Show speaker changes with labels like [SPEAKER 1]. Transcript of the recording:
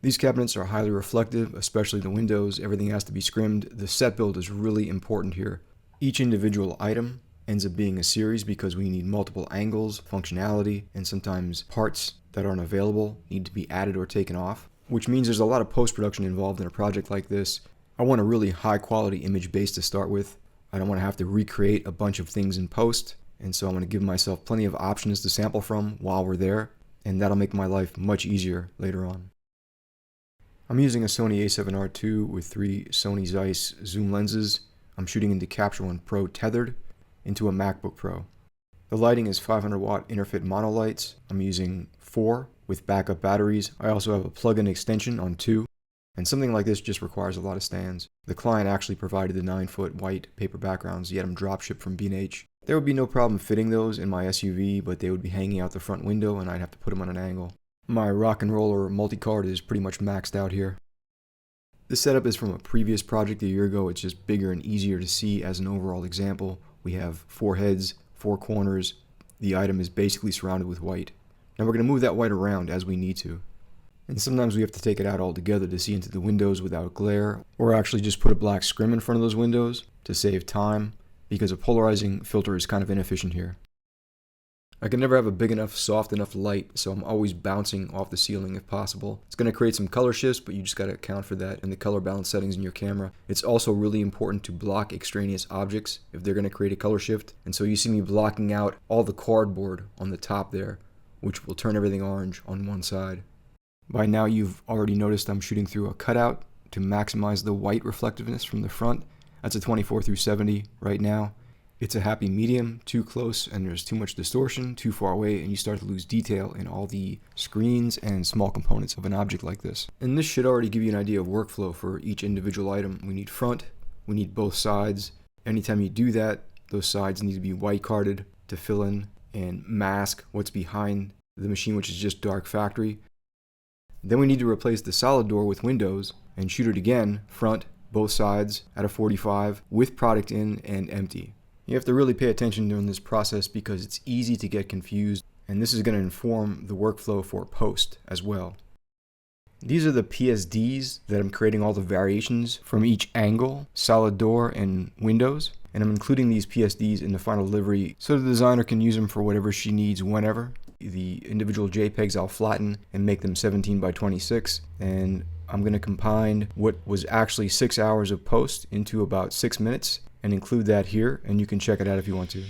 [SPEAKER 1] These cabinets are highly reflective, especially the windows. Everything has to be scrimmed. The set build is really important here. Each individual item ends up being a series because we need multiple angles, functionality, and sometimes parts that aren't available need to be added or taken off, which means there's a lot of post-production involved in a project like this. I want a really high quality image base to start with. I don't want to have to recreate a bunch of things in post, and so I'm going to give myself plenty of options to sample from while we're there, and that'll make my life much easier later on. I'm using a Sony a7R II with 3 Sony Zeiss zoom lenses. I'm shooting into Capture One Pro tethered into a MacBook Pro. The lighting is 500 watt Interfit monolights. I'm using 4 with backup batteries. I also have a plug-in extension on 2, and something like this just requires a lot of stands. The client actually provided the 9-foot white paper backgrounds, yet I'm drop shipped from B&H. There would be no problem fitting those in my SUV, but they would be hanging out the front window and I'd have to put them on an angle. My rock and roller multi-card is pretty much maxed out here. This setup is from a previous project a year ago. It's just bigger and easier to see as an overall example. We have 4 heads, 4 corners. The item is basically surrounded with white. Now we're going to move that white around as we need to. And sometimes we have to take it out altogether to see into the windows without glare, or actually just put a black scrim in front of those windows to save time, because a polarizing filter is kind of inefficient here. I can never have a big enough, soft enough light, so I'm always bouncing off the ceiling if possible. It's going to create some color shifts, but you just got to account for that in the color balance settings in your camera. It's also really important to block extraneous objects if they're going to create a color shift. And so you see me blocking out all the cardboard on the top there, which will turn everything orange on one side. By now you've already noticed I'm shooting through a cutout to maximize the white reflectiveness from the front. That's a 24-70 right now. It's a happy medium, too close and there's too much distortion, too far away, and you start to lose detail in all the screens and small components of an object like this. And this should already give you an idea of workflow for each individual item. We need front, we need both sides. Anytime you do that, those sides need to be white carded to fill in and mask what's behind the machine, which is just dark factory. Then we need to replace the solid door with windows and shoot it again, front, both sides, at a 45, with product in and empty. You have to really pay attention during this process because it's easy to get confused, and this is going to inform the workflow for post as well. These are the PSDs that I'm creating all the variations from each angle, solid door, and windows. And I'm including these PSDs in the final delivery so the designer can use them for whatever she needs whenever. The individual JPEGs I'll flatten and make them 17 by 26, and I'm going to combine what was actually 6 hours of post into about 6 minutes and include that here, and you can check it out if you want to.